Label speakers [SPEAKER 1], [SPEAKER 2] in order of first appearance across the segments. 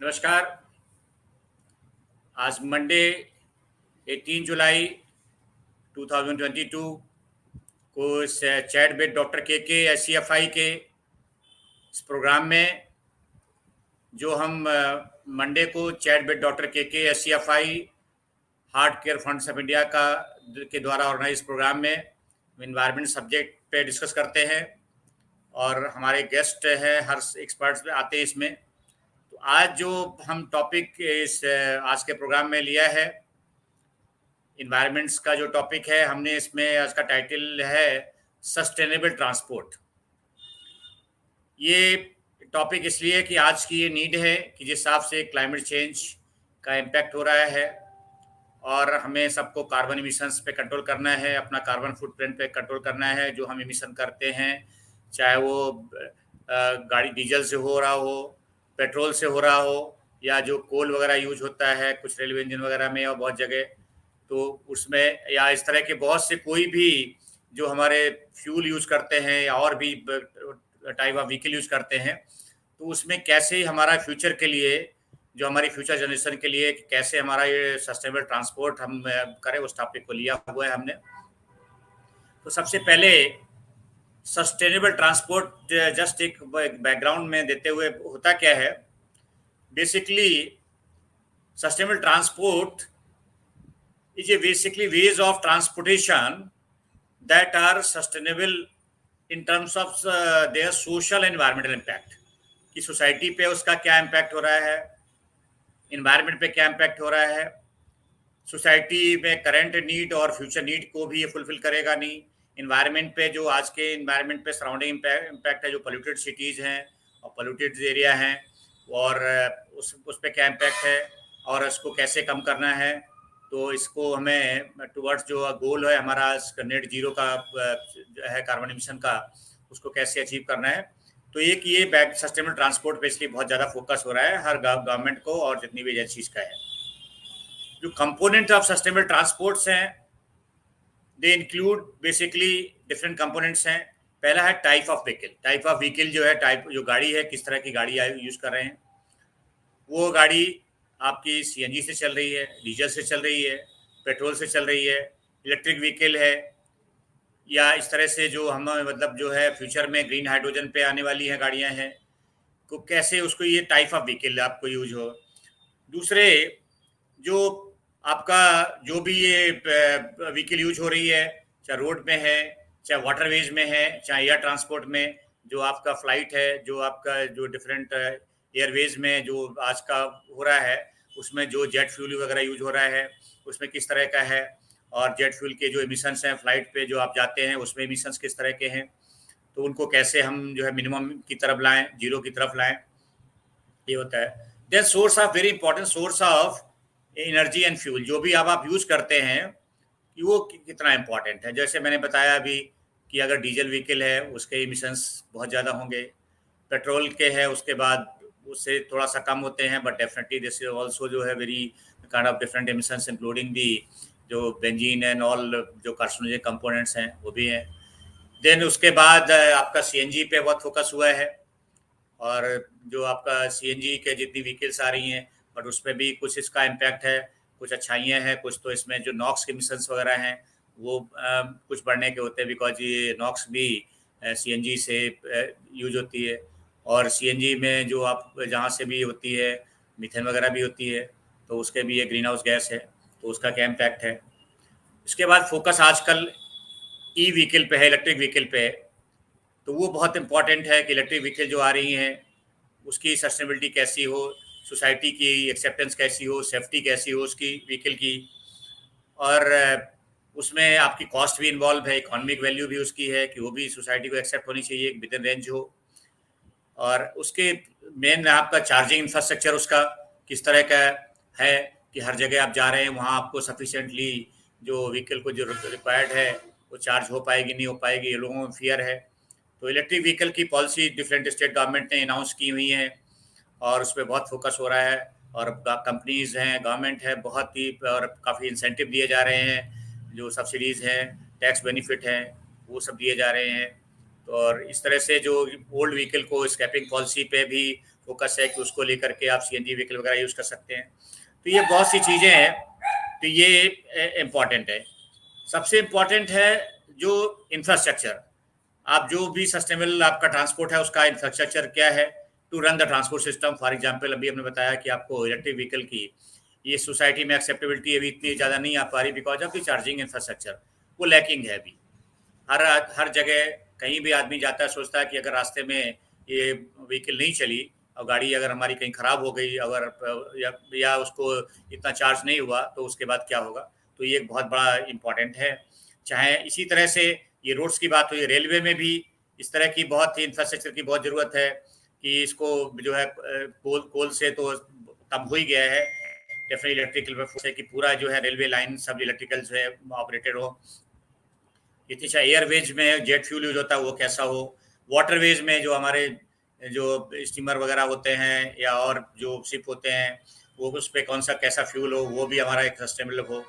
[SPEAKER 1] नमस्कार। आज मंडे 18 जुलाई 2022 को इस चैट विद डॉक्टर के SCFI के इस प्रोग्राम में जो हम मंडे को चैट विद डॉक्टर के SCFI heart care funds of India के द्वारा ऑर्गेनाइज प्रोग्राम में इन्वायरमेंट सब्जेक्ट पे डिस्कस करते हैं और हमारे गेस्ट है हर एक्सपर्ट्स आते हैं इसमें। तो आज जो हम टॉपिक इस आज के प्रोग्राम में लिया है इन्वायरमेंट्स का जो टॉपिक है, हमने इसमें आज का टाइटल है सस्टेनेबल ट्रांसपोर्ट। ये टॉपिक इसलिए कि आज की ये नीड है कि जिस हिसाब से क्लाइमेट चेंज का इम्पैक्ट हो रहा है और हमें सबको कार्बन इमिशंस पे कंट्रोल करना है, अपना कार्बन फुटप्रिंट पे कंट्रोल करना है। जो हम इमिशन करते हैं, चाहे वो गाड़ी डीजल से हो रहा हो, पेट्रोल से हो रहा हो, या जो कोल वगैरह यूज होता है कुछ रेलवे इंजन वगैरह में और बहुत जगह, तो उसमें या इस तरह के बहुत से कोई भी जो हमारे फ्यूल यूज करते हैं या और भी टाइप ऑफ व्हीकल यूज करते हैं, तो उसमें कैसे हमारा फ्यूचर के लिए, जो हमारी फ्यूचर जनरेशन के लिए कैसे हमारा ये सस्टेनेबल ट्रांसपोर्ट हम करें, उस टॉपिक को लिया हुआ है हमने। तो सबसे पहले सस्टेनेबल ट्रांसपोर्ट जस्ट एक बैकग्राउंड में देते हुए होता क्या है। Basically sustainable transport is basically ways of transportation that are sustainable in terms of their social environmental impact, कि सोसाइटी पे उसका क्या इम्पैक्ट हो रहा है, इन्वायरमेंट पे क्या इम्पैक्ट हो रहा है, सोसाइटी में करंट नीड और फ्यूचर नीड को भी ये फुलफिल करेगा नहीं, इन्वायरमेंट पे जो आज के इन्वायरमेंट पे सराउंडिंग इम्पैक्ट है, जो पोल्यूटेड सिटीज़ हैं और पोल्यूटेड एरिया हैं, और उस पर क्या इम्पैक्ट है और इसको कैसे कम करना है। तो इसको हमें टुवर्ड्स जो गोल है हमारा नेट जीरो का है कार्बन एमिशन का, उसको कैसे अचीव करना है। तो एक ये बैक सस्टेनेबल ट्रांसपोर्ट पे इसलिए बहुत ज़्यादा फोकस हो रहा है हर गवर्नमेंट को और जितनी भी एजेंसीज का है। जो कंपोनेंट ऑफ सस्टेनेबल ट्रांसपोर्ट्स हैं, they include basically different components हैं। पहला है टाइप ऑफ व्हीकल जो है, टाइप जो गाड़ी है, किस तरह की गाड़ी यूज़ कर रहे हैं। वो गाड़ी आपकी CNG से चल रही है, डीजल से चल रही है, पेट्रोल से चल रही है, इलेक्ट्रिक व्हीकल है, या इस तरह से जो हम मतलब जो है फ्यूचर में ग्रीन हाइड्रोजन पे आने वाली हैं गाड़ियां हैं, तो कैसे उसको ये टाइप ऑफ व्हीकल आपको यूज हो। दूसरे जो आपका जो भी ये व्हीकल यूज हो रही है, चाहे रोड में है, चाहे वाटरवेज में है, चाहे एयर ट्रांसपोर्ट में, जो आपका फ्लाइट है, जो आपका जो डिफरेंट एयरवेज में जो आज का हो रहा है, उसमें जो जेट फ्यूल वगैरह यूज हो रहा है उसमें किस तरह का है, और जेट फ्यूल के जो एमिशंस हैं फ्लाइट पे जो आप जाते हैं उसमें एमिशंस किस तरह के हैं, तो उनको कैसे हम जो है मिनिमम की तरफ लाएं, जीरो की तरफ लाएं, ये होता है। Then source of very important source of energy and fuel, जो भी आप यूज करते हैं कि वो कितना इंपॉर्टेंट है। जैसे मैंने बताया अभी कि अगर डीजल व्हीकल है उसके एमिशंस बहुत ज़्यादा होंगे, पेट्रोल के है उसके बाद उससे थोड़ा सा कम होते हैं, but definitely this is also जो है very kind of different emissions including the जो बेंजीन एंड ऑल जो कार्सिनोजेनिक कंपोनेंट्स हैं वो भी हैं। देन उसके बाद आपका CNG पे बहुत फोकस हुआ है, और जो आपका CNG के जितनी व्हीकल्स आ रही हैं बट उस पर भी कुछ इसका इम्पैक्ट है, कुछ अच्छाइयाँ हैं, कुछ तो इसमें जो नॉक्स के एमिशंस वगैरह हैं वो कुछ बढ़ने के होते हैं, बिकॉज ये नॉक्स भी CNG से यूज होती है, और CNG में जो आप जहाँ से भी होती है मीथेन वगैरह भी होती है, तो उसके भी ये ग्रीन हाउस गैस है, तो उसका क्या इम्पैक्ट है। इसके बाद फोकस आजकल व्हीकल पे है, इलेक्ट्रिक व्हीकल पे है, तो वो बहुत इम्पॉर्टेंट है कि इलेक्ट्रिक व्हीकल जो आ रही हैं उसकी सस्टेनेबिलिटी कैसी हो, सोसाइटी की एक्सेप्टेंस कैसी हो, सेफ्टी कैसी हो उसकी व्हीकल की, और उसमें आपकी कॉस्ट भी इन्वॉल्व है, इकोनॉमिक वैल्यू भी उसकी है कि वो भी सोसाइटी को एक्सेप्ट होनी चाहिए, विद इन रेंज हो। और उसके मेन आपका चार्जिंग इंफ्रास्ट्रक्चर उसका किस तरह का है कि हर जगह आप जा रहे हैं वहाँ आपको सफिशिएंटली जो व्हीकल को जो रिक्वायर्ड है वो चार्ज हो पाएगी नहीं हो पाएगी, ये लोगों में फियर है। तो इलेक्ट्रिक व्हीकल की पॉलिसी डिफरेंट स्टेट गवर्नमेंट ने अनाउंस की हुई है और उस पर बहुत फोकस हो रहा है, और कंपनीज हैं, गवर्नमेंट है, बहुत ही और काफ़ी इंसेंटिव दिए जा रहे हैं, जो सब्सिडीज़ हैं, टैक्स बेनिफिट हैं, वो सब दिए जा रहे हैं। तो और इस तरह से जो ओल्ड व्हीकल को स्क्रैपिंग पॉलिसी पे भी फोकस है कि उसको लेकर के आप सीएनजी व्हीकल वगैरह यूज़ कर सकते हैं। तो ये बहुत सी चीज़ें हैं, तो ये इम्पॉर्टेंट है। सबसे इम्पॉर्टेंट है जो इंफ्रास्ट्रक्चर, आप जो भी सस्टेनेबल आपका ट्रांसपोर्ट है उसका इंफ्रास्ट्रक्चर क्या है to run the transport system. For example अभी हमने बताया कि आपको इलेक्ट्रिक व्हीकल की ये सोसाइटी में एक्सेप्टेबिलिटी अभी इतनी ज़्यादा नहीं आ पा रही because of the charging infrastructure, वो लैकिंग है अभी। हर जगह कहीं भी आदमी जाता है सोचता है कि अगर रास्ते में ये व्हीकल नहीं चली और गाड़ी अगर हमारी कहीं ख़राब हो गई अगर या उसको इतना चार्ज नहीं हुआ तो उसके बाद क्या होगा। तो ये एक बहुत बड़ा इम्पॉर्टेंट है। चाहे इसी तरह से ये रोड्स की बात हुई, रेलवे में भी इस तरह की बहुत ही इंफ्रास्ट्रक्चर की बहुत ज़रूरत है कि इसको जो है कोल से तो कम हो ही गया है, डेफिनेटली इलेक्ट्रिकल में है कि पूरा जो है रेलवे लाइन सब इलेक्ट्रिकल जो है ऑपरेटेड हो। इतनी अच्छा एयरवेज में जेट फ्यूल यूज होता है वो कैसा हो, वाटरवेज में जो हमारे जो स्टीमर वगैरह होते हैं या और जो शिप होते हैं वो उस पर कौन सा कैसा फ्यूल हो वो भी हमारा एक सस्टेनेबल हो।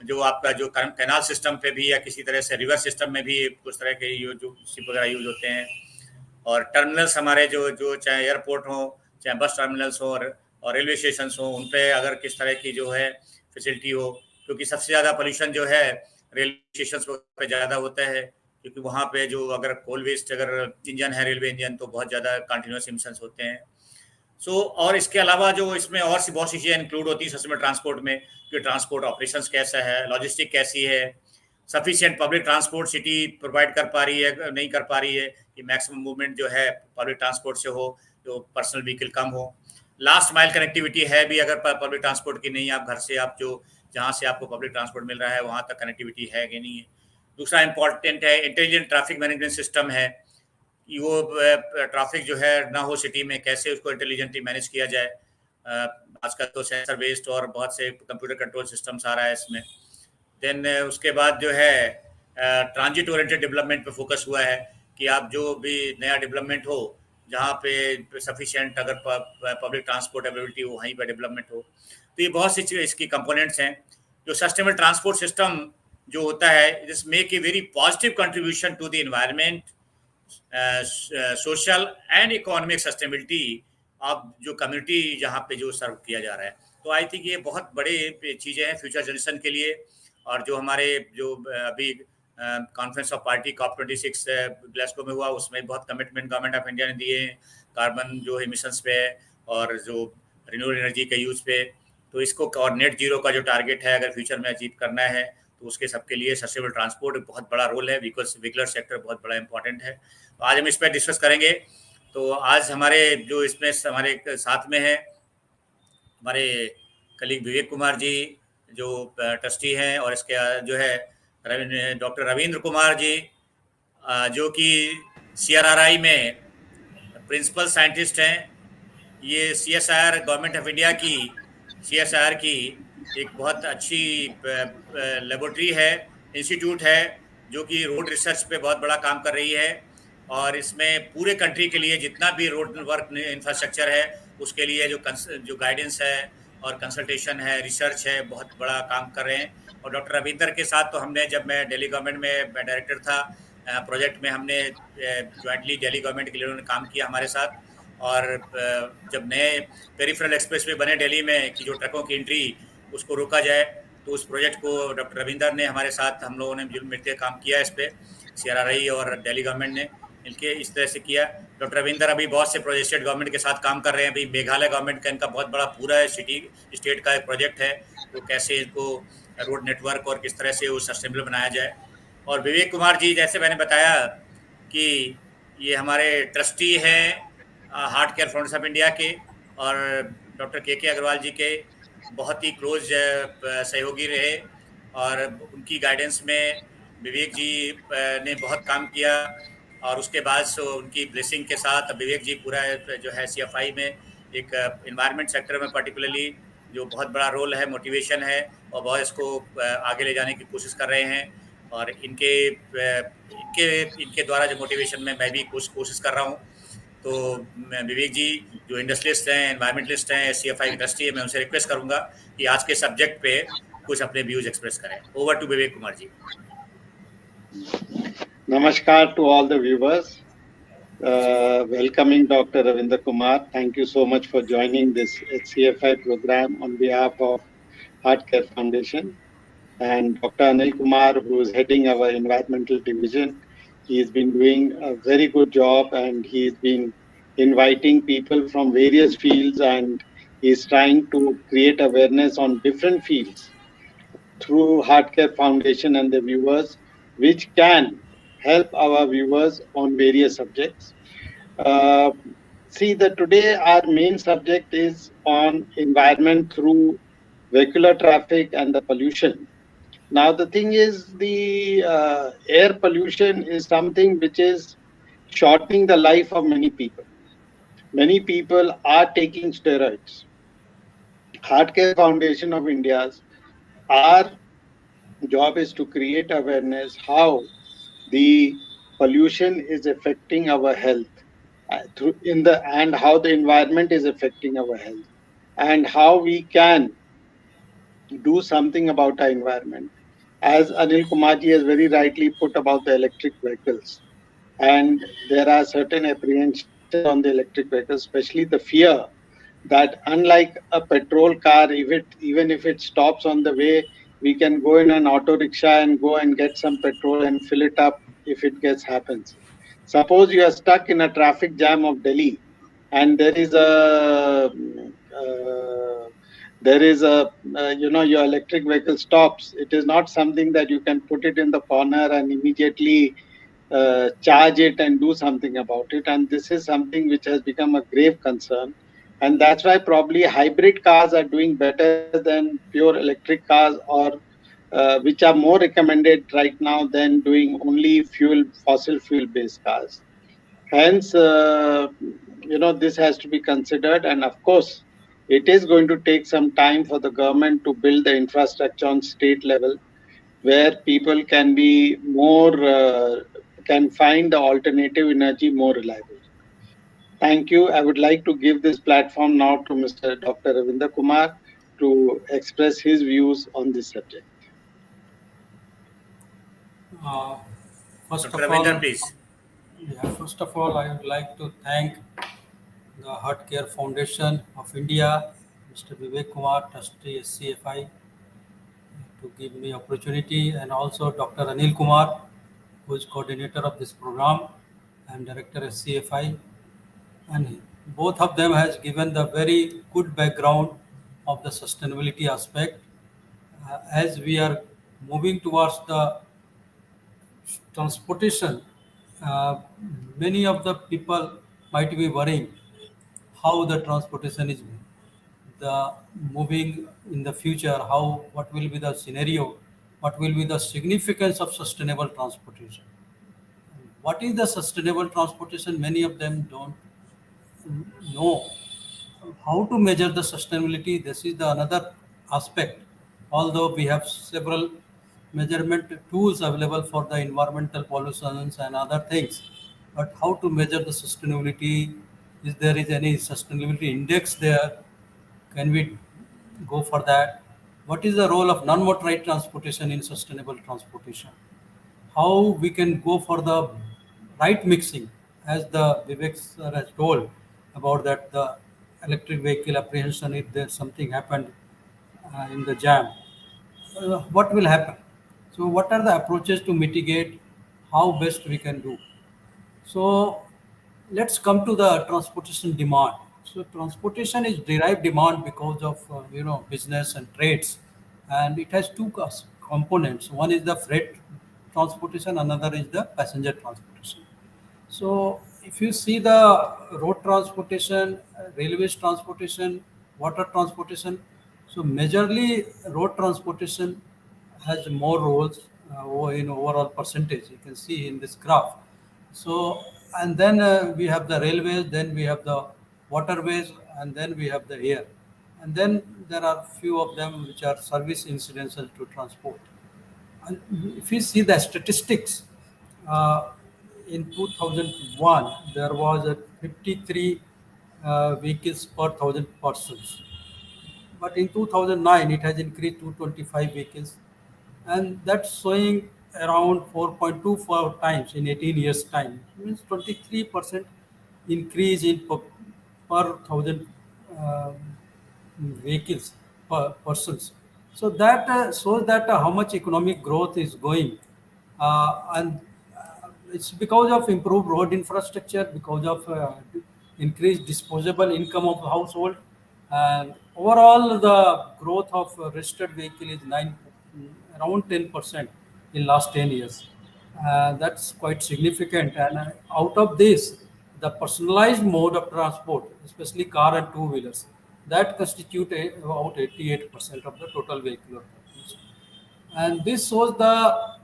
[SPEAKER 1] जो आपका जो कैनाल सिस्टम पे भी या किसी तरह से रिवर सिस्टम में भी कुछ तरह के जो शिप वगैरह यूज होते हैं। और टर्मिनल्स हमारे जो जो चाहे एयरपोर्ट हो चाहे बस टर्मिनल्स हो और रेलवे स्टेशन हो, उन पे अगर किस तरह की जो है फैसिलिटी हो, क्योंकि सबसे ज़्यादा पोल्यूशन जो है रेलवे स्टेशन पे ज़्यादा होता है, क्योंकि वहाँ पे जो अगर कोल वेस्ट अगर इंजन है रेलवे इंजन तो बहुत ज़्यादा कंटिन्यूस इमिशंस होते हैं। और इसके अलावा जो इसमें और सी बहुत सी चीज़ें इंक्लूड होती है सस्टेनेबल ट्रांसपोर्ट में कि ट्रांसपोर्ट ऑपरेशंस कैसा है, लॉजिस्टिक कैसी है, sufficient public transport city provide कर पा रही है नहीं कर पा रही है कि मैक्सिमम मूवमेंट जो है पब्लिक ट्रांसपोर्ट से हो, जो पर्सनल व्हीकल कम हो। लास्ट माइल कनेक्टिविटी है भी अगर पब्लिक ट्रांसपोर्ट की नहीं, आप घर से आप जो जहाँ से आपको पब्लिक ट्रांसपोर्ट मिल रहा है वहाँ तक कनेक्टिविटी है कि नहीं है। दूसरा इंपॉर्टेंट है इंटेलिजेंट ट्रैफिक मैनेजमेंट सिस्टम है, वो ट्रैफिक जो है ना हो सिटी में कैसे उसको इंटेलिजेंटली मैनेज किया जाए। आजकल तो सेंसर बेस्ड और बहुत से कंप्यूटर कंट्रोल सिस्टम्स आ रहा है इसमें। देन उसके बाद जो है ट्रांजिट ओरिएंटेड डेवलपमेंट पे फोकस हुआ है कि आप जो भी नया डेवलपमेंट हो जहाँ पे सफिशिएंट अगर पब्लिक ट्रांसपोर्ट अवेलेबिलिटी हो वहीं पर डेवलपमेंट हो। तो ये बहुत सी इसकी कंपोनेंट्स हैं। जो सस्टेनेबल ट्रांसपोर्ट सिस्टम जो होता है this make a very positive contribution to the environment, social and economic sustainability of जो कम्युनिटी जहाँ पे जो सर्व किया जा रहा है। तो आई थिंक ये बहुत बड़े चीज़ें हैं फ्यूचर जनरेशन के लिए। और जो हमारे जो अभी conference of party COP26 Glasgow में हुआ उसमें बहुत कमिटमेंट गवर्नमेंट ऑफ इंडिया ने दिए कार्बन जो एमिशंस पे और जो रिन्यूएबल एनर्जी के यूज़ पे। तो इसको और नेट जीरो का जो टारगेट है अगर फ्यूचर में अचीव करना है तो उसके सबके लिए सस्टेनेबल ट्रांसपोर्ट बहुत बड़ा रोल है, व्हीकलर सेक्टर बहुत बड़ा इंपॉर्टेंट है। तो आज हम इस पर डिस्कस करेंगे। तो आज हमारे जो इसमें हमारे साथ में है हमारे कलीग विवेक कुमार जी जो ट्रस्टी हैं, और इसके जो है डॉक्टर रविंद्र कुमार जी जो कि CRRI में प्रिंसिपल साइंटिस्ट हैं। ये CSIR गवर्नमेंट ऑफ इंडिया की CSIR की एक बहुत अच्छी लेबोरेटरी है, इंस्टीट्यूट है जो कि रोड रिसर्च पे बहुत बड़ा काम कर रही है। और इसमें पूरे कंट्री के लिए जितना भी रोड वर्क इंफ्रास्ट्रक्चर है उसके लिए जो गाइडेंस है और कंसल्टेशन है, रिसर्च है, बहुत बड़ा काम कर रहे हैं। और डॉक्टर रविंदर के साथ तो हमने जब मैं दिल्ली गवर्नमेंट में डायरेक्टर था प्रोजेक्ट में हमने ज्वाइंटली दिल्ली गवर्नमेंट के लिए उन्होंने काम किया हमारे साथ। और जब नए पेरिफेरल एक्सप्रेसवे बने दिल्ली में कि जो ट्रकों की एंट्री उसको रोका जाए तो उस प्रोजेक्ट को डॉक्टर रविंदर ने हमारे साथ हम लोगों ने मिलकर काम किया इस पर, CRRI और दिल्ली गवर्नमेंट ने मिलकर इस तरह से किया। डॉक्टर रविंदर अभी बहुत से स्टेट गवर्नमेंट के साथ काम कर रहे हैं। अभी मेघालय गवर्नमेंट का इनका बहुत बड़ा पूरा स्टेट का एक प्रोजेक्ट है तो कैसे इनको रोड नेटवर्क और किस तरह से वो सस्टेनेबल बनाया जाए। और विवेक कुमार जी जैसे मैंने बताया कि ये हमारे ट्रस्टी हैं heart care foundation of India के, और डॉक्टर के अग्रवाल जी के बहुत ही क्लोज सहयोगी रहे। और उनकी गाइडेंस में विवेक जी ने बहुत काम किया। और उसके बाद उनकी ब्लेसिंग के साथ विवेक जी पूरा जो है CFI में एक एनवायरनमेंट सेक्टर में पर्टिकुलरली जो बहुत बड़ा रोल है, मोटिवेशन है और बहुत इसको आगे ले जाने की कोशिश कर रहे हैं। और इनके द्वारा जो मोटिवेशन में मैं भी कोशिश कर रहा हूँ। तो विवेक जी जो इंडस्ट्रियलिस्ट हैं, एनवायरमेंटलिस्ट हैं, CFI की ट्रस्टी है, मैं उनसे रिक्वेस्ट करूंगा कि आज के सब्जेक्ट पे कुछ अपने व्यूज एक्सप्रेस करें। Over to Vivek Kumar ji.
[SPEAKER 2] Namaskar to all the viewers. welcoming Dr. Ravinder Kumar. Thank you so much for joining this HCFI program on behalf of Heart Care Foundation. And Dr. Anil Kumar, who is heading our environmental division, he's been doing a very good job, and he's been inviting people from various fields, and he's trying to create awareness on different fields through Heart Care Foundation and the viewers, which can help our viewers on various subjects. Uh, See that today our main subject is on environment through vehicular traffic and the pollution. Now the thing is, the air pollution is something which is shortening the life of many people. Many people are taking steroids. Heart Care Foundation of India's our job is to create awareness how the pollution is affecting our health through in the and how the environment is affecting our health, and how we can do something about our environment. As Anil Kumarji has very rightly put about the electric vehicles, and there are certain apprehensions on the electric vehicles, especially the fear that unlike a petrol car, even if it stops on the way, we can go in an auto rickshaw and go and get some petrol and fill it up if it gets happens. Suppose you are stuck in a traffic jam of Delhi, and there is a your electric vehicle stops. It is not something that you can put it in the corner and immediately charge it and do something about it. And this is something which has become a grave concern. And that's why probably hybrid cars are doing better than pure electric cars, or which are more recommended right now than doing only fossil fuel based cars. Hence, this has to be considered. And of course, it is going to take some time for the government to build the infrastructure on state level, where people can be more can find the alternative energy more reliable. Thank you. I would like to give this platform now to Mr. Dr. Ravinder Kumar to express his views on this subject.
[SPEAKER 3] Uh, first
[SPEAKER 1] Dr.
[SPEAKER 3] of
[SPEAKER 1] Ravinder,
[SPEAKER 3] all,
[SPEAKER 1] please.
[SPEAKER 3] first of all, I would like to thank the Heart Care Foundation of India, Mr. Vivek Kumar, Trustee SCFI, to give me opportunity, and also Dr. Anil Kumar, who is coordinator of this program and director SCFI, and both of them has given the very good background of the sustainability aspect. As we are moving towards the transportation, uh, many of the people might be worrying how the transportation is the moving in the future, how what will be the scenario, what will be the significance of sustainable transportation. What is the sustainable transportation? Many of them don't know how to measure the sustainability. This is the another aspect. Although we have several measurement tools available for the environmental pollutions and other things, but how to measure the sustainability? Is there is any sustainability index there? Can we go for that? What is the role of non-motorized transportation in sustainable transportation? How we can go for the right mixing, as the Vivek sir has told about that the electric vehicle apprehension if there's something happened in the jam, what will happen? So what are the approaches to mitigate? How best we can do? So let's come to the transportation demand. So transportation is derived demand because of business and trades, and it has two components. One is the freight transportation, another is the passenger transportation. So if you see the road transportation, railways transportation, water transportation, so majorly road transportation has more roles in overall percentage. You can see in this graph. So and then we have the railways, then we have the waterways, and then we have the air, and then there are few of them which are service incidental to transport. And if you see the statistics, uh, in 2001 there was a 53 vehicles per thousand persons, but in 2009 it has increased to 25 vehicles, and that's showing around 4.24 times in 18 years time. It means 23% increase in per thousand uh, vehicles per persons. So that shows that how much economic growth is going, and it's because of improved road infrastructure, because of increased disposable income of household, and overall the growth of registered vehicle is around 10% in last 10 years. That's quite significant. And out of this, the personalized mode of transport, especially car and two-wheelers, that constitute about 88% of the total vehicular population. And this shows the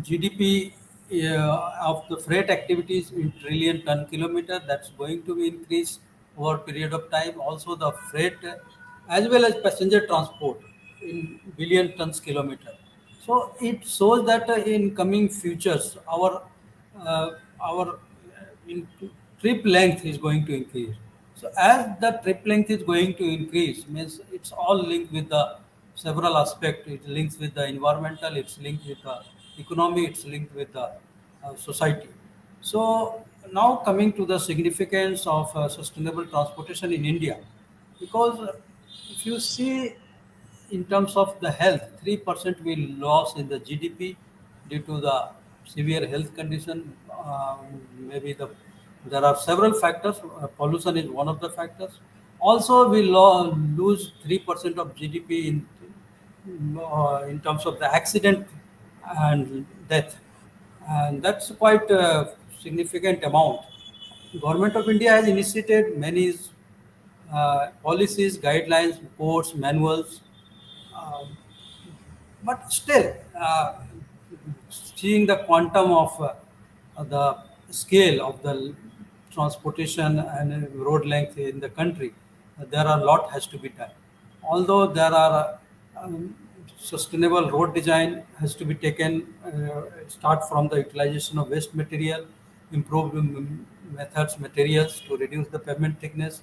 [SPEAKER 3] GDP of the freight activities in trillion ton kilometer, that's going to be increased over a period of time. Also the freight as well as passenger transport in billion tons kilometer. So it shows that in coming futures uh, our in trip length is going to increase. So as the trip length is going to increase, means it's all linked with the several aspects. It links with the environmental, it's linked with the economy, it's linked with the society. So now coming to the significance of sustainable transportation in India, because if you see in terms of the health, 3% we lost in the GDP due to the severe health condition. Maybe there are several factors. Pollution is one of the factors. Also, we lose 3% of GDP in terms of the accident and death, and that's quite a significant amount. Government of India has initiated many policies, guidelines, reports, manuals, um, but still, seeing the quantum of the scale of the transportation and road length in the country, there are a lot has to be done. Although there are sustainable road design has to be taken, start from the utilization of waste material, improved methods, materials to reduce the pavement thickness,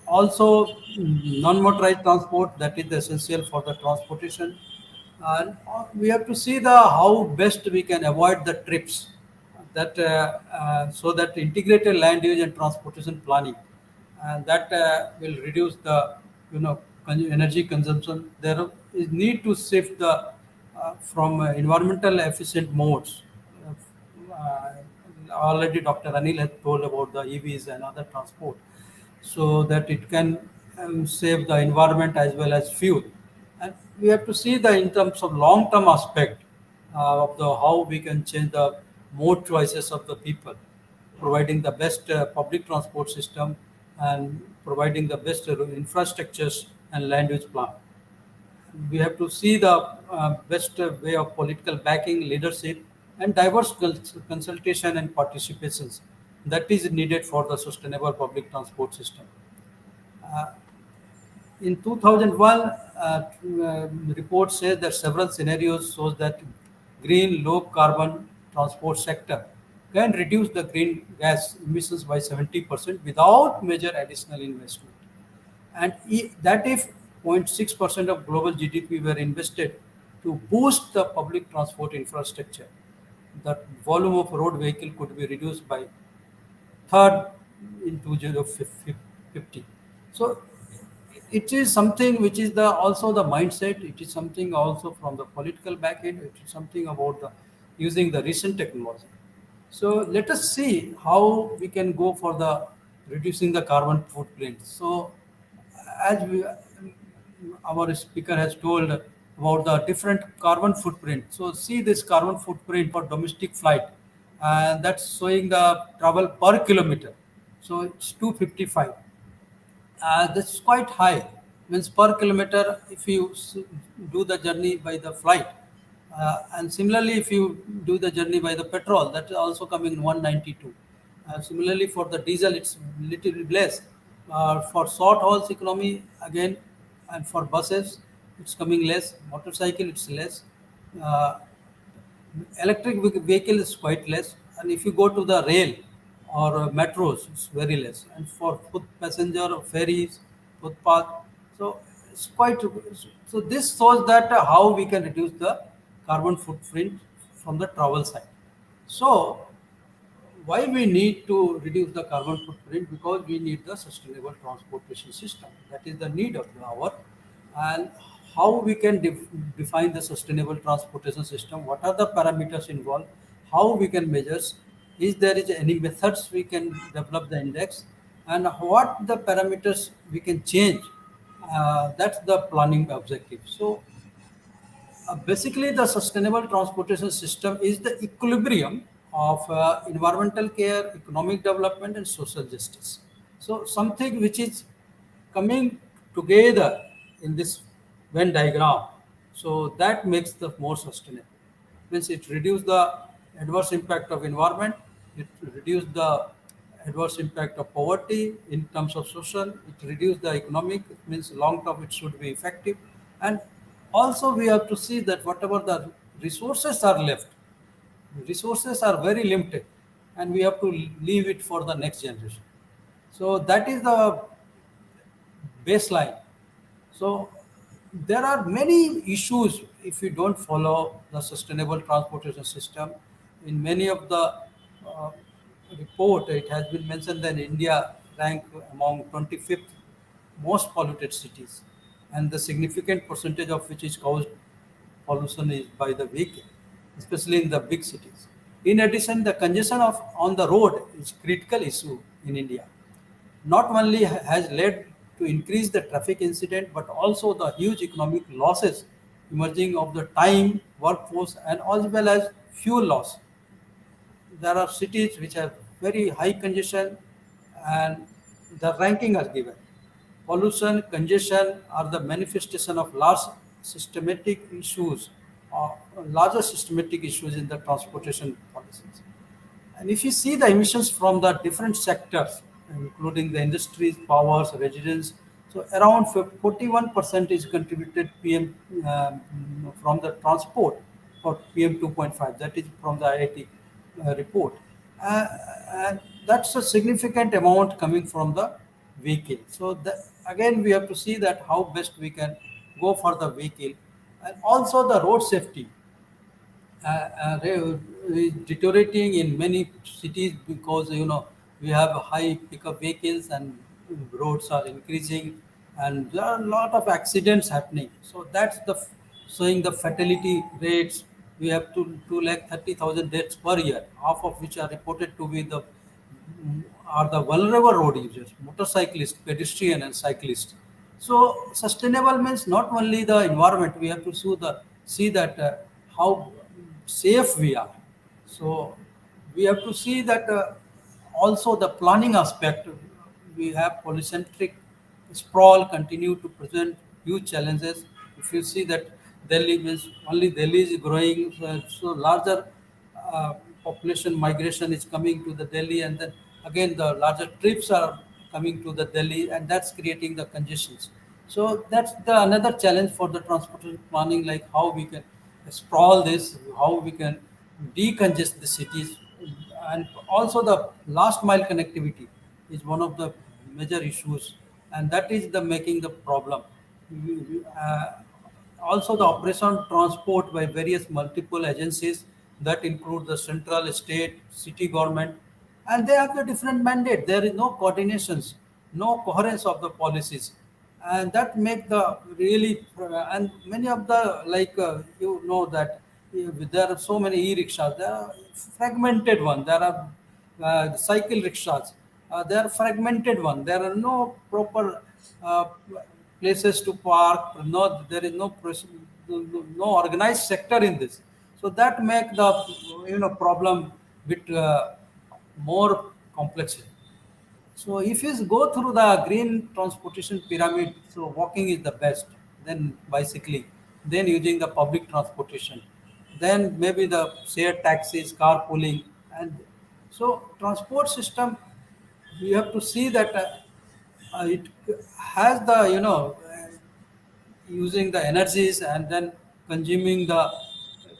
[SPEAKER 3] also non-motorized transport, that is essential for the transportation. And we have to see the how best we can avoid the trips, that so that integrated land use and transportation planning, and that will reduce the energy consumption. There is need to shift the from environmental efficient modes. Already Dr. Anil has told about the EVs and other transport, so that it can save the environment as well as fuel. And we have to see the in terms of long-term aspect of the how we can change the mode choices of the people, providing the best public transport system and providing the best infrastructures and land use plan. We have to see the best way of political backing, leadership, and diverse consultation and participations that is needed for the sustainable public transport system. Uh, in 2001, report says that several scenarios shows that green low carbon transport sector can reduce the green gas emissions by 70% without major additional investment. And that if 0.6% of global GDP were invested to boost the public transport infrastructure, the volume of road vehicle could be reduced by third in 2050. So it is something which is the also the mindset. It is something also from the political back end. It is something about the using the recent technology. So let us see how we can go for the reducing the carbon footprint. So as our speaker has told about the different carbon footprint. So see this carbon footprint for domestic flight, and that's showing the travel per kilometer. So it's 255. That's quite high. Means per kilometer if you do the journey by the flight, and similarly if you do the journey by the petrol, that is also coming 192. Similarly for the diesel, it's little bit less. For short hauls economy again, and for buses it's coming less. Motorcycle it's less. Uh, Electric vehicle is quite less, and if you go to the rail or metros, it's very less. And for foot passenger ferries, footpath, so it's quite. So this shows that how we can reduce the carbon footprint from the travel side. So why we need to reduce the carbon footprint? Because we need the sustainable transportation system. That is the need of the hour. And how we can define the sustainable transportation system? What are the parameters involved? How we can measure? Is there is any methods we can develop the index? And what the parameters we can change? That's the planning objective. So basically, the sustainable transportation system is the equilibrium of environmental care, economic development, and social justice. So, something which is coming together in this Venn diagram, so that makes the more sustainable. Means it reduce the adverse impact of environment, it reduce the adverse impact of poverty in terms of social, it reduce the economic, it means long term it should be effective. And also we have to see that whatever the resources are left, resources are very limited, and we have to leave it for the next generation. So that is the baseline. So there are many issues if we don't follow the sustainable transportation system. In many of the uh, report, it has been mentioned that India ranked among 25th most polluted cities, and the significant percentage of which is caused pollution is by the vehicle, especially in the big cities. In addition, the congestion of on the road is critical issue in India. Not only has led to increase the traffic incident, but also the huge economic losses emerging of the time, workforce, and as well as fuel loss. There are cities which have very high congestion, and the ranking are given. Pollution, congestion are the manifestation of large systematic issues, larger systematic issues in the transportation policies. And if you see the emissions from the different sectors, including the industries, powers, residents, so around 41% is contributed PM from the transport for PM 2.5. That is from the IIT report, and that's a significant amount coming from the vehicle. So again, we have to see that how best we can go for the vehicle, and also the road safety is deteriorating in many cities because we have high pickup vehicles and roads are increasing, and there are a lot of accidents happening. So that's the showing the fatality rates. We have 230,000 deaths per year, half of which are reported to be the are the vulnerable road users, motorcyclists, pedestrian, and cyclists. So sustainable means not only the environment. We have to see that how safe we are. So we have to see that also the planning aspect. We have polycentric sprawl continue to present huge challenges. If you see that Delhi means only Delhi is growing, so larger uh, population migration is coming to the Delhi, and then again the larger trips are coming to the Delhi, and that's creating the congestions. So that's the another challenge for the transportation planning, like how we can sprawl this, how we can decongest the cities, and also the last mile connectivity is one of the major issues, and that is the making the problem. Uh, Also the operation transport by various multiple agencies that include the central, state, city government, and they have the different mandate. There is no coordinations, no coherence of the policies, and that make the really and many of the that there are so many e-rickshaws. There are fragmented one. There are cycle rickshaws. They are fragmented one. There are no proper uh, places to park. No, there is no organized sector in this. So that make the problem bit more complex. So if you go through the green transportation pyramid, so walking is the best, then bicycling, then using the public transportation, then maybe the shared taxis, carpooling, and so transport system. We have to see that it has the using the energies and then consuming the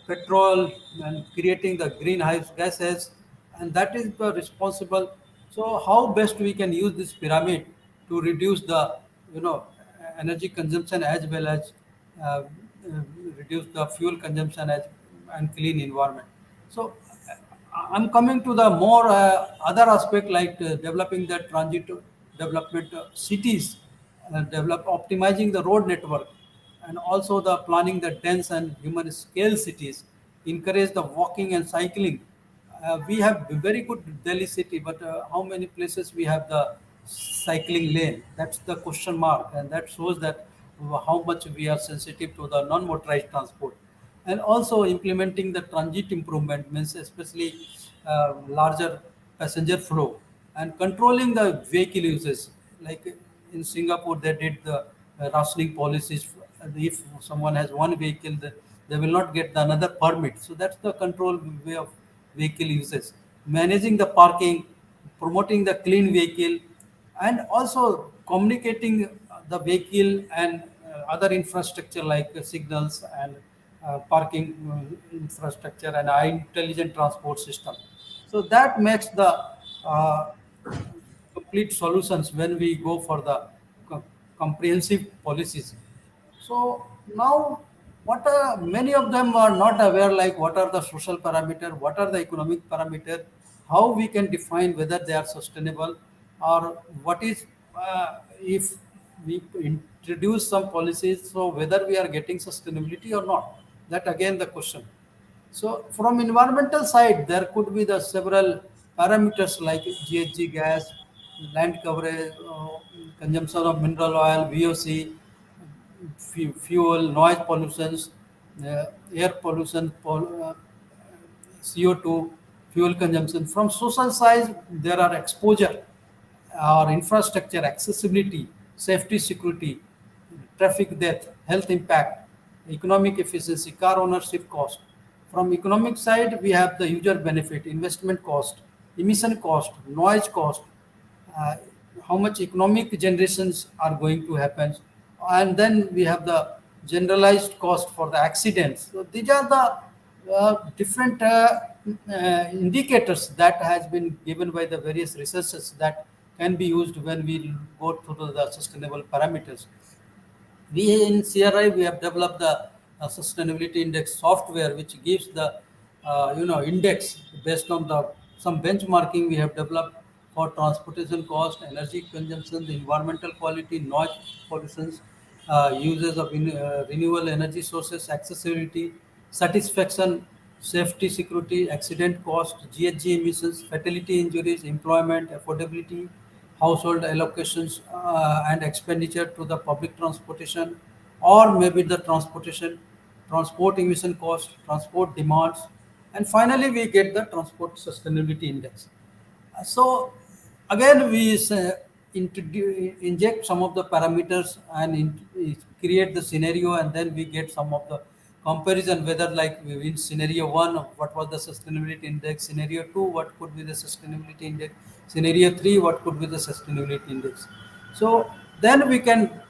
[SPEAKER 3] petrol and creating the greenhouse gases, and that is the responsible. So how best we can use this pyramid to reduce the energy consumption as well as uh, reduce the fuel consumption and clean environment. So I'm coming to the more other aspect like developing the transit development cities, develop optimizing the road network, and also the planning the dense and human scale cities, encourage the walking and cycling. We have very good Delhi city, but how many places we have the cycling lane? That's the question mark, and that shows that how much we are sensitive to the non-motorized transport. And also implementing the transit improvement means especially larger passenger flow and controlling the vehicle uses. Like in Singapore, they did the rationing policies. If someone has one vehicle, they will not get the another permit. So that's the control way of vehicle uses. Managing the parking, promoting the clean vehicle, and also communicating the vehicle and other infrastructure like signals and parking infrastructure and intelligent transport system. So that makes the uh, complete solutions when we go for the comprehensive policies. So now, what are many of them are not aware, like what are the social parameter, what are the economic parameter, how we can define whether they are sustainable, or what is if we introduce some policies, so whether we are getting sustainability or not. That again the question. So from environmental side, there could be the several parameters like GHG gas, land coverage, consumption of mineral oil, VOC, fuel, noise pollutions, air pollution, CO2, fuel consumption. From social side, there are exposure or infrastructure, accessibility, safety, security, traffic death, health impact, economic efficiency, car ownership cost. From economic side, we have the user benefit, investment cost, emission cost, noise cost, uh, how much economic generations are going to happen, and then we have the generalized cost for the accidents. So these are the different indicators that has been given by the various researchers that can be used when we go through the sustainable parameters. We in CRI we have developed the sustainability index software, which gives the index based on the some benchmarking we have developed for transportation cost, energy consumption, the environmental quality, noise pollutions, uses of renewable energy sources, accessibility, satisfaction, safety, security, accident cost, GHG emissions, fatality injuries, employment, affordability, household allocations and expenditure to the public transportation, or maybe the transport emission cost, transport demands, and finally we get the transport sustainability index. So again, we inject some of the parameters and create the scenario, and then we get some of the comparison whether like in scenario one, what was the sustainability index, scenario two, what could be the sustainability index, scenario three, what could be the sustainability index. So then we can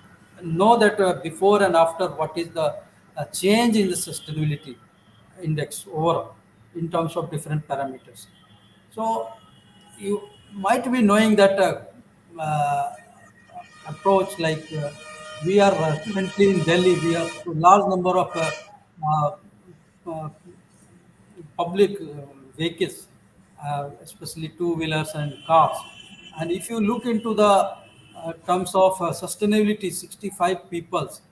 [SPEAKER 3] know that before and after what is the change in the sustainability index overall in terms of different parameters. So you might be knowing that approach like we are currently in Delhi, we have a large number of uh, uh, public vehicles, especially two-wheelers and cars. And if you look into the terms of sustainability, 65 peoples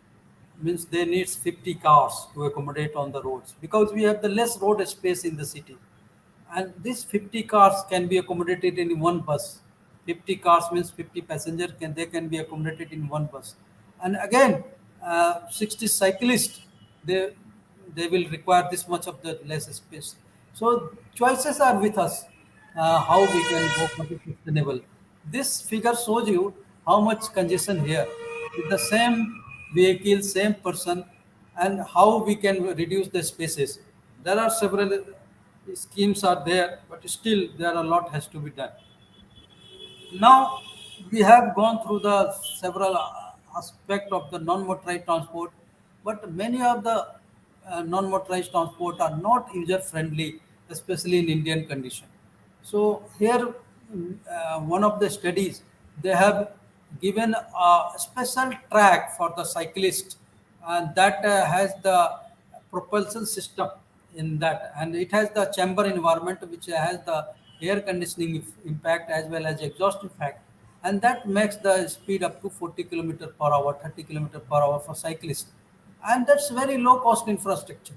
[SPEAKER 3] means they needs 50 cars to accommodate on the roads because we have the less road space in the city, and these 50 cars can be accommodated in one bus. 50 cars means 50 passengers can they can be accommodated in one bus. And again, 60 cyclists, they they will require this much of the less space. So choices are with us, how we can go for the sustainable. This figure shows you how much congestion here with the same vehicle, same person, and how we can reduce the spaces. There are several schemes are there, but still there are a lot has to be done. Now we have gone through the several aspect of the non-motorized transport, but many of the non-motorized transport are not user friendly, especially in Indian condition. So here, one of the studies they have given a special track for the cyclist, and that has the propulsion system in that, and it has the chamber environment which has the air conditioning impact as well as exhaust effect, and that makes the speed up to 40 kilometer per hour, 30 kilometer per hour for cyclists, and that's very low cost infrastructure.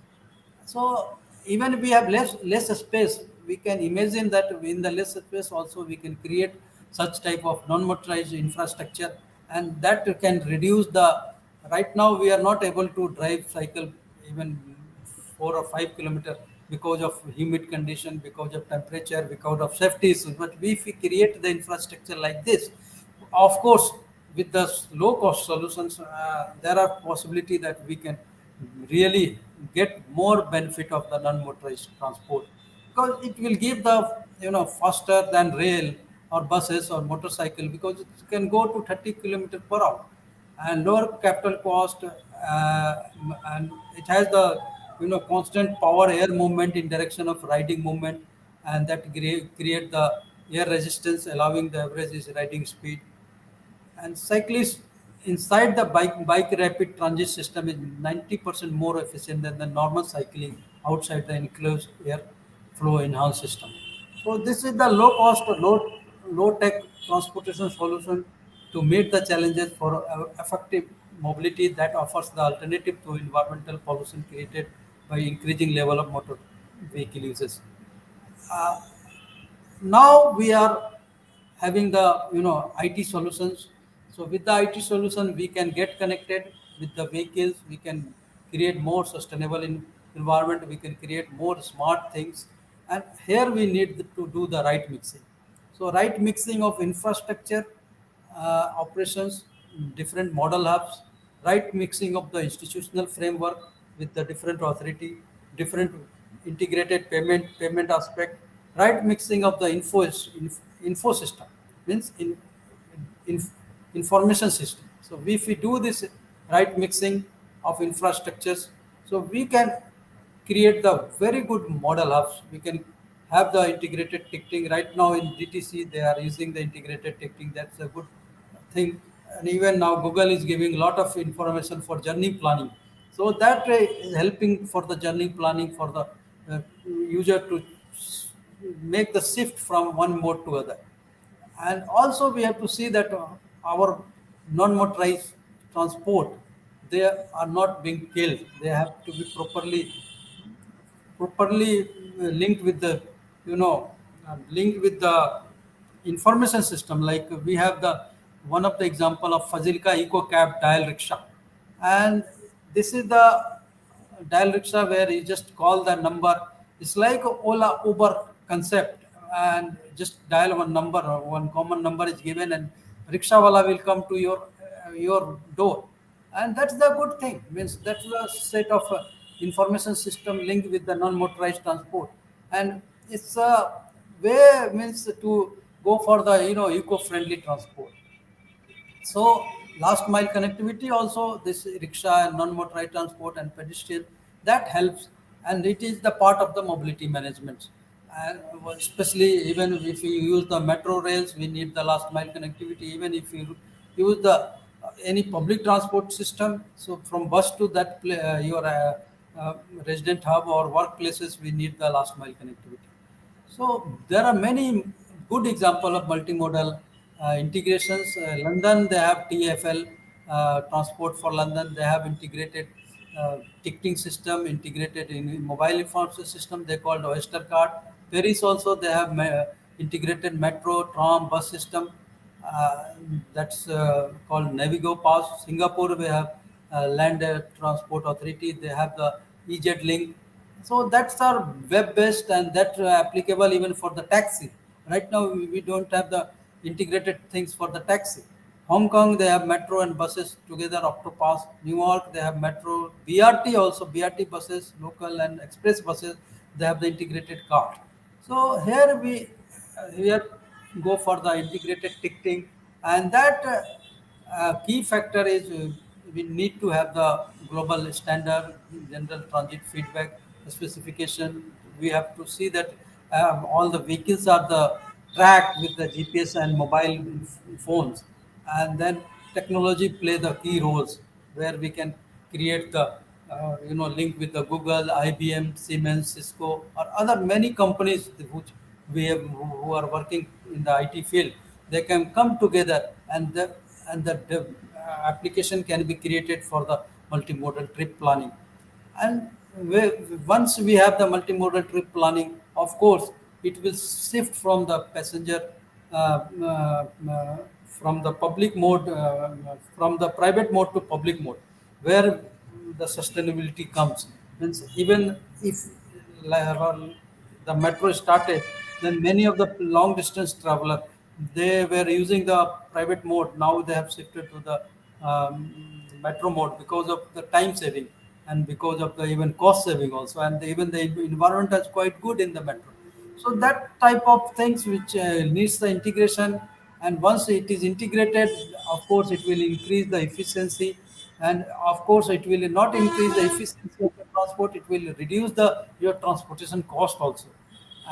[SPEAKER 3] So even if we have less space, we can imagine that in the less space also we can create such type of non-motorized infrastructure, and that can reduce the. Right now we are not able to drive cycle even 4 or 5 kilometer because of humid condition, because of temperature, because of safety issues. But if we create the infrastructure like this, of course, with the low cost solutions, there are possibility that we can really get more benefit of the non-motorized transport, because it will give the faster than rail or buses or motorcycle, because it can go to 30 kilometer per hour and lower capital cost, and it has the constant power air movement in direction of riding movement, and that create the air resistance, allowing the average riding speed. And cyclists inside the bike rapid transit system is 90% more efficient than the normal cycling outside the enclosed air flow enhanced system. So this is the low cost, low tech transportation solution to meet the challenges for effective mobility, that offers the alternative to environmental pollution created by increasing level of motor vehicle uses. Uh, Now we are having the IT solutions. So with the IT solution we can get connected with the vehicles, we can create more sustainable environment, we can create more smart things, and here we need to do the right mixing. So right mixing of infrastructure, operations, different model hubs, right mixing of the institutional framework with the different authority, different integrated payment aspect, right mixing of the info system, means in information system. So if we do this right mixing of infrastructures, so we can create the very good model hubs. We can have the integrated ticketing. Right now in DTC, they are using the integrated ticketing. That's a good thing. And even now, Google is giving a lot of information for journey planning. So that is helping for the journey planning for the user to make the shift from one mode to other. And also we have to see that our non-motorized transport, they are not being killed. They have to be properly linked with the linked with the information system. Like we have the one of the example of Fazilka Eco Cab dial rickshaw, and this is the dial rickshaw where you just call the number. It's like a Ola Uber concept, and just dial one number or one common number is given, and rickshaw wala will come to your door, and that's the good thing. Means that's the set of information system linked with the non-motorized transport, and it's a way means to go for the eco-friendly transport. So last mile connectivity also, this rickshaw and non-motorized transport and pedestrian, that helps, and it is the part of the mobility management. And especially even if you use the metro rails, we need the last mile connectivity. Even if you use the any public transport system, so from bus to that your uh, resident hub or workplaces, we need the last mile connectivity. So there are many good example of multimodal integrations. London, they have TfL, Transport for London. They have integrated ticketing system, integrated in mobile information system. They called Oyster Card. Paris also they have integrated metro, tram, bus system. Uh, that's called Navigo Pass. Singapore, we have Land Transport Authority. They have the EZ Link. So that's our web-based, and that applicable even for the taxi. Right now, we don't have the integrated things for the taxi. Hong Kong, they have metro and buses together, Octopass. New York, they have metro. BRT also, BRT buses, local and express buses, they have the integrated card. So here we are go for the integrated ticketing, and that key factor is we need to have the global standard, general transit feedback specification. We have to see that all the vehicles are the tracked with the GPS and mobile phones, and then technology play the key roles where we can create the linked with the Google, IBM, Siemens, Cisco, or other many companies which who are working in the IT field. They can come together, and the application can be created for the multimodal trip planning. And once we have the multimodal trip planning, of course, it will shift from the passenger, from the public mode, from the private mode to public mode, where the sustainability comes. Means even if the metro started, then many of the long distance traveler, they were using the private mode. Now they have shifted to the metro mode because of the time saving and because of the even cost saving also, and even the environment is quite good in the metro. So that type of things which needs the integration, and once it is integrated, of course it will increase the efficiency, and of course it will not increase the efficiency of the transport, it will reduce the your transportation cost also.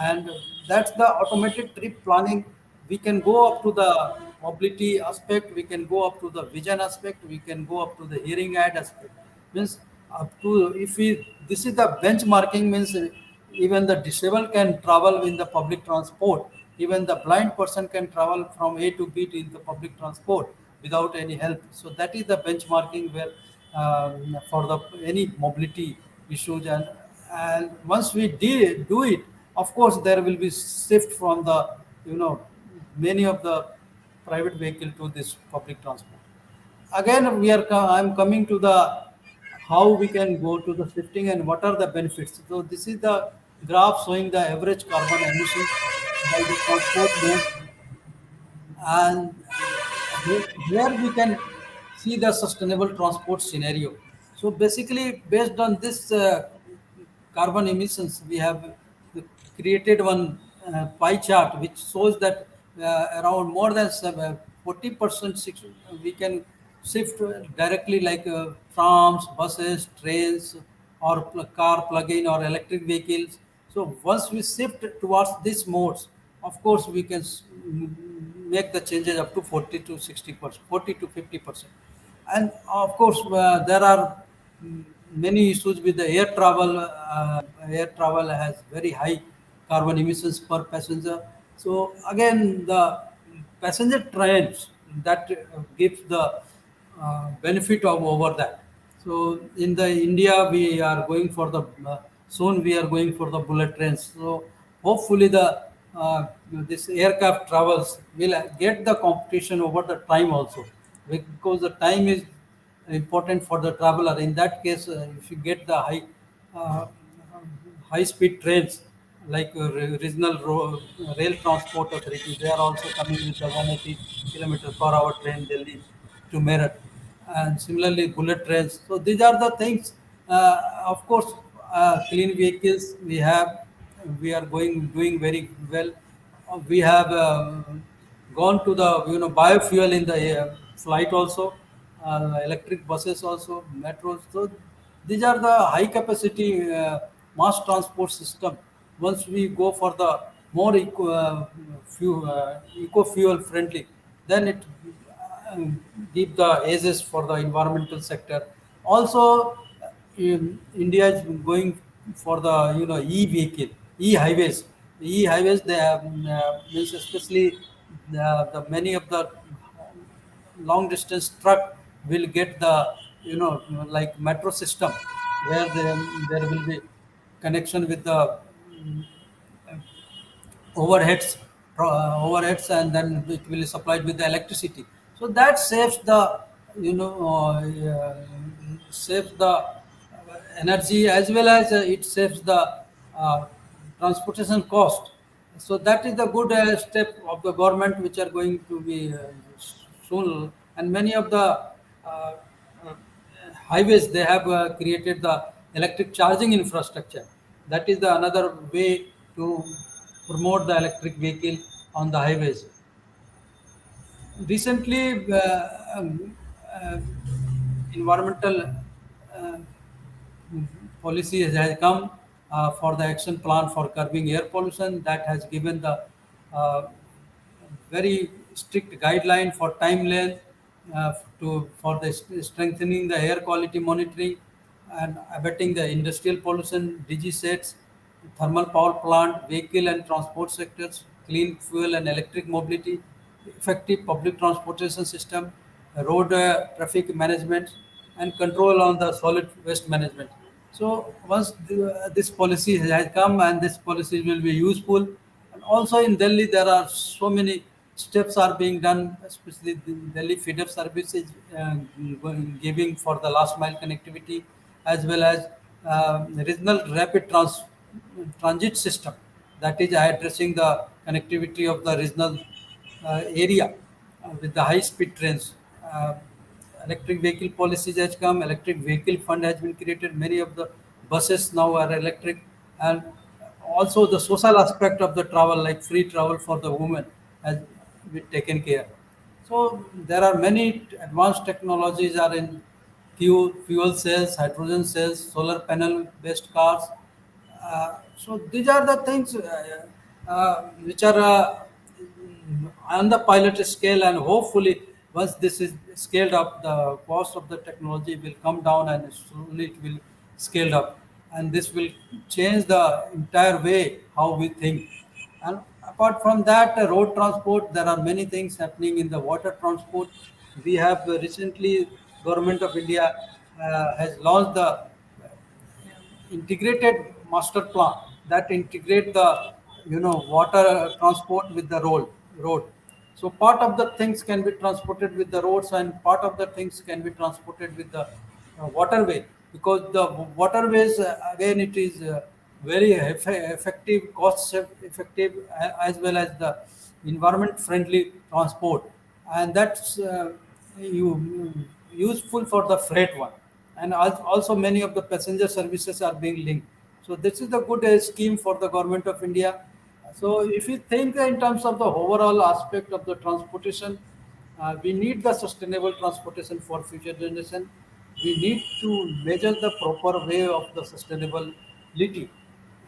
[SPEAKER 3] And that's the automated trip planning. We can go up to the mobility aspect, we can go up to the vision aspect, we can go up to the hearing aid aspect. Means up to, if we, this is the benchmarking, means even the disabled can travel in the public transport, even the blind person can travel from A to B in the public transport without any help. So that is the benchmarking where for the any mobility issues. And once we do it, of course there will be shift from the, you know, many of the private vehicle to this public transport. Again we are I'm coming to the how we can go to the shifting and what are the benefits. So this is the graph showing the average carbon emissions by the transport mode, and here we can see the sustainable transport scenario. So basically, based on this carbon emissions, we have created one pie chart which shows that around more than 40% we can shift directly, like trams, buses, trains, or car plug-in or electric vehicles. So once we shift towards these modes, of course we can make the changes up to 40 to 60%, 40 to 50%. And of course there are many issues with the air travel. Air travel has very high carbon emissions per passenger. So again, the passenger trains that gives the benefit of over that. So in the India, we are going for the soon we are going for the bullet trains. So hopefully the this aircraft travels will get the competition over the time also, because the time is important for the traveler. In that case, if you get the uh, high speed trains like regional rail transport authority, they are also coming with the 180 kilometer per hour train Delhi to Meerut, and similarly bullet trains. So these are the things. Of course, clean vehicles we are going doing very well. We have gone to the, you know, biofuel in the flight also, electric buses also, metros. So these are the high capacity mass transport system. Once we go for the more eco fuel friendly, then it give the ages for the environmental sector. Also, India is going for the, you know, e vehicle, e highways. E highways they have means especially the many of the long distance truck will get the, you know, like metro system, where there will be connection with the overheads, overheads, and then it will be supplied with the electricity. So that saves the, you know, saves the energy, as well as it saves the uh, transportation cost. So that is the good step of the government which are going to be soon. And many of the uh, highways, they have created the electric charging infrastructure. That is the another way to promote the electric vehicle on the highways. Recently uh, environmental uh, policy has come for the action plan for curbing air pollution, that has given the uh, very strict guideline for time length, to for the strengthening the air quality monitoring. and abating the industrial pollution, DG sets, thermal power plant, vehicle and transport sectors, clean fuel and electric mobility, effective public transportation system, road traffic management, and control on the solid waste management. So once this policy has come and this policy will be useful, and also in Delhi there are so many steps are being done, especially the Delhi feeder service is giving for the last mile connectivity, as well as regional rapid transit system that is addressing the connectivity of the regional area with the high speed trains. Electric vehicle policies has come, electric vehicle fund has been created, many of the buses now are electric, and also the social aspect of the travel, like free travel for the women, has been taken care. So there are many advanced technologies are in fuel cells, hydrogen cells, solar panel based cars. So these are the things which are on the pilot scale, and hopefully once this is scaled up, the cost of the technology will come down and slowly it will scaled up, and this will change the entire way how we think. And apart from that, road transport, there are many things happening in the water transport. We have recently, Government of India has launched the integrated master plan that integrate the water transport with the road. So part of the things can be transported with the roads, and part of the things can be transported with the waterway, because the waterways again it is very effective, effective, as well as the environment friendly transport, and that's useful for the freight one, and also many of the passenger services are being linked. So this is the good scheme for the Government of India. So if you think in terms of the overall aspect of the transportation, we need the sustainable transportation for future generation. We need to measure the proper way of the sustainability,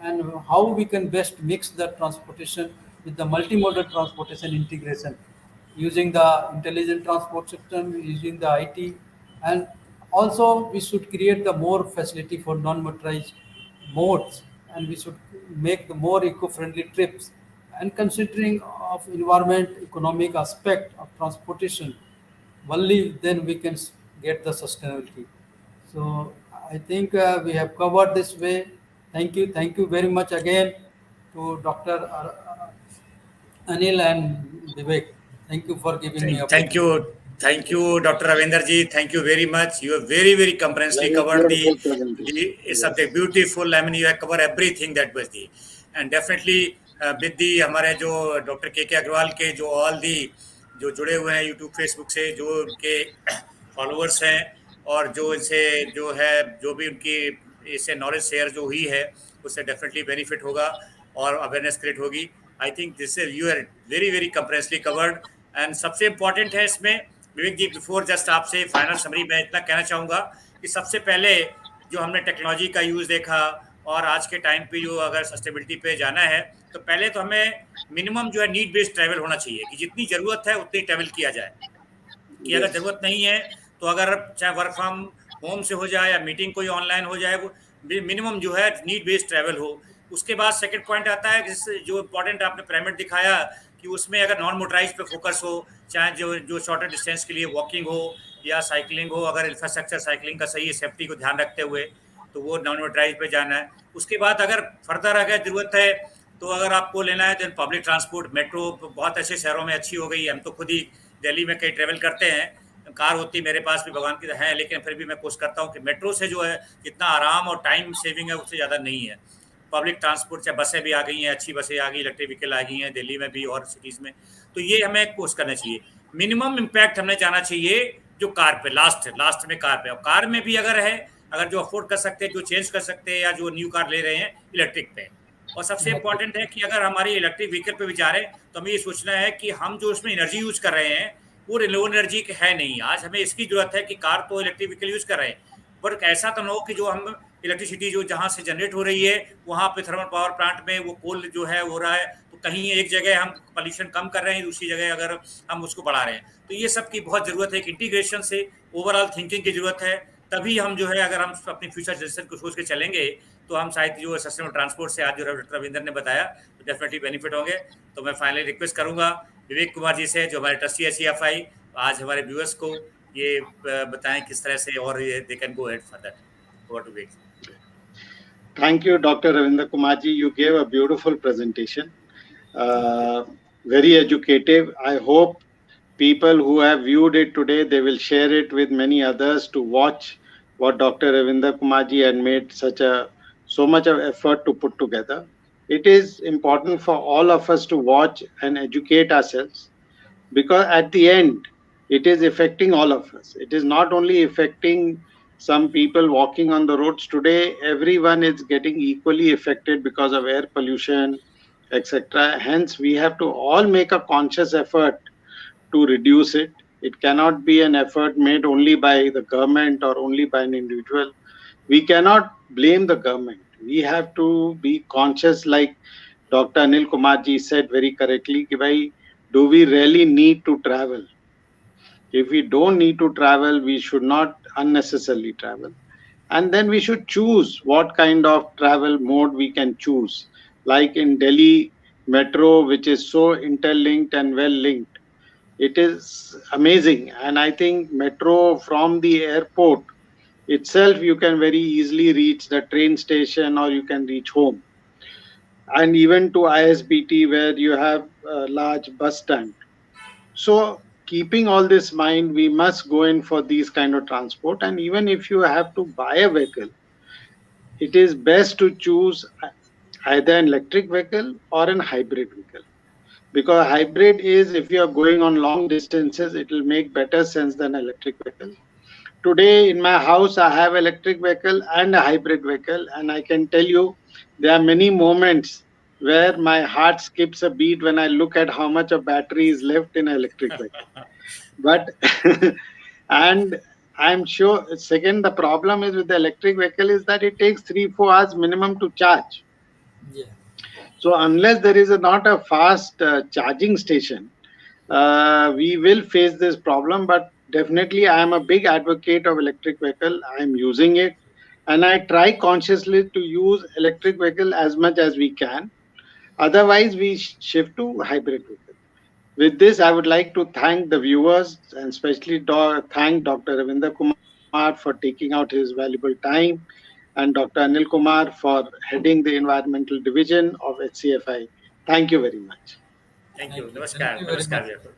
[SPEAKER 3] and how we can best mix the transportation with the multimodal transportation integration, using the intelligent transport system, using the IT, and also we should create the more facility for non-motorized modes, and we should make the more eco-friendly trips, and considering of environment economic aspect of transportation, only then we can get the sustainability. So I think we have covered this way. Thank you very much again to Dr. Anil and Vivek. Thank you for giving me
[SPEAKER 1] Thank
[SPEAKER 3] opportunity.
[SPEAKER 1] you, Dr. Ravinder ji. Thank you very much. You have very comprehensively
[SPEAKER 2] Very
[SPEAKER 1] covered
[SPEAKER 2] beautiful
[SPEAKER 1] the
[SPEAKER 2] presentation.
[SPEAKER 1] it's
[SPEAKER 2] Yes.
[SPEAKER 1] something beautiful. I mean, you have covered everything that was the, and definitely with the हमारे जो doctor के अग्रवाल के जो all the जो जुड़े हुए हैं YouTube Facebook से, जो उनके फॉलोअर्स हैं, और जो इनसे जो है जो भी उनकी इससे नॉलेज शेयर जो हुई है, उससे डेफिनेटली बेनिफिट होगा और अवेयरनेस क्रिएट होगी. I think this is you are very comprehensively covered. And सबसे इम्पॉर्टेंट है इसमें विवेक जी, बिफोर जस्ट आपसे फाइनल समरी मैं इतना कहना चाहूँगा कि सबसे पहले जो हमने टेक्नोलॉजी का यूज़ देखा, और आज के टाइम पे जो अगर सस्टेनेबिलिटी पे जाना है, तो पहले तो हमें मिनिमम जो है नीड बेस्ड ट्रैवल होना चाहिए, कि जितनी ज़रूरत है उतनी ट्रैवल किया जाए. कि अगर ज़रूरत नहीं है तो अगर चाहे वर्क फ्रॉम होम से हो जाए या मीटिंग कोई ऑनलाइन हो जाए, वो मिनिमम जो है नीड बेस्ड ट्रैवल हो. उसके बाद सेकंड पॉइंट आता है जो इम्पोर्टेंट आपने पिरामिड दिखाया, कि उसमें अगर नॉन मोटराइज पे फोकस हो, चाहे जो शॉर्टर डिस्टेंस के लिए वॉकिंग हो या साइकिलिंग हो, अगर इंफ्रास्ट्रक्चर साइकिलिंग का सही है सेफ्टी को ध्यान रखते हुए, तो वो नॉन मोटराइज पे जाना है. उसके बाद अगर फर्दर अगर ज़रूरत है तो अगर आपको लेना है तो पब्लिक ट्रांसपोर्ट, मेट्रो बहुत अच्छे शहरों में अच्छी हो गई. हम तो खुद ही दिल्ली में कई ट्रेवल करते हैं, कार होती मेरे पास भी भगवान की है, लेकिन फिर भी मैं कोशिश करता हूँ कि मेट्रो से जो है जितना आराम और टाइम सेविंग है उससे ज़्यादा नहीं है. पब्लिक ट्रांसपोर्ट, चाहे बसें भी आ गई हैं, अच्छी बसें आ गई, इलेक्ट्रिक व्हीकल आ गई हैं दिल्ली में भी और सिटीज़ में, तो ये हमें कोशिश करना चाहिए. मिनिमम इम्पैक्ट हमने जाना चाहिए जो कार पे, लास्ट में कार पे. और कार में भी अगर है, अगर जो अफोर्ड कर सकते हैं, जो चेंज कर सकते हैं, या जो न्यू कार ले रहे हैं, इलेक्ट्रिक पे. और सबसे इम्पॉर्टेंट है कि अगर हमारी इलेक्ट्रिक व्हीकल पे भी जा रहे हैं तो हमें ये सोचना है कि हम जो उसमें एनर्जी यूज कर रहे हैं वो रिन्यूएबल एनर्जी है नहीं. आज हमें इसकी जरूरत है कि कार तो इलेक्ट्रिक व्हीकल यूज कर रहे हैं, बट ऐसा तो ना हो कि जो हम इलेक्ट्रिसिटी जो जहाँ से जनरेट हो रही है वहाँ पे थर्मल पावर प्लांट में वो कोल जो है हो रहा है, तो कहीं एक जगह हम पॉल्यूशन कम कर रहे हैं, दूसरी जगह अगर हम उसको बढ़ा रहे हैं. तो ये सब की बहुत ज़रूरत है. एक इंटीग्रेशन से ओवरऑल थिंकिंग की ज़रूरत है, तभी हम जो है, अगर हम अपनी फ्यूचर जनरेशन को सोच के चलेंगे, तो हम शायद जो सस्टेनेबल ट्रांसपोर्ट से आज जो डॉक्टर रविंदर ने बताया, तो डेफिनेटली बेनिफिट होंगे। तो मैं फाइनली रिक्वेस्ट करूंगा विवेक कुमार जी से, जो हमारे ट्रस्टी HCFI, आज हमारे व्यूअर्स को ये बताएं किस तरह से और they can go ahead further. Over to Vivek.
[SPEAKER 2] Thank you, Dr. Ravinder Kumar ji. You gave a beautiful presentation, very educative. I hope people who have viewed it today, they will share it with many others to watch what Dr. Ravinder Kumar ji had made so much of effort to put together. It is important for all of us to watch and educate ourselves, because at the end, it is affecting all of us. It is not only affecting some people walking on the roads today. Everyone is getting equally affected because of air pollution, etc. Hence, we have to all make a conscious effort to reduce it. It cannot be an effort made only by the government or only by an individual. We cannot blame the government. We have to be conscious, like Dr. Anil Kumar ji said very correctly, कि भाई, do we really need to travel? If we don't need to travel, we should not unnecessarily travel. And then we should choose what kind of travel mode we can choose. Like in Delhi metro, which is so interlinked and well linked. It is amazing. And I think metro from the airport itself, you can very easily reach the train station or you can reach home. And even to ISBT, where you have a large bus stand. So keeping all this in mind, we must go in for these kind of transport. And even if you have to buy a vehicle, it is best to choose either an electric vehicle or an hybrid vehicle. Because hybrid is, if you are going on long distances, it will make better sense than electric vehicle. Today in my house, I have electric vehicle and a hybrid vehicle. And I can tell you, there are many moments where my heart skips a beat when I look at how much of battery is left in an electric vehicle. But, and I'm sure, second, the problem is with the electric vehicle is that it takes 3-4 hours minimum to charge.
[SPEAKER 3] Yeah.
[SPEAKER 2] So unless there is not a fast charging station, we will face this problem. But definitely, I am a big advocate of electric vehicle. I am using it, and I try consciously to use electric vehicle as much as we can. Otherwise, we shift to hybrid vehicle. With this, I would like to thank the viewers and especially thank Dr. Ravinder Kumar for taking out his valuable time, and Dr. Anil Kumar for heading the environmental division of HCFI. Thank you very much.
[SPEAKER 1] Thank you.
[SPEAKER 3] Thank you.
[SPEAKER 1] Namaskar.
[SPEAKER 3] Thank you very
[SPEAKER 1] Namaskar.
[SPEAKER 3] much.
[SPEAKER 1] Thank you.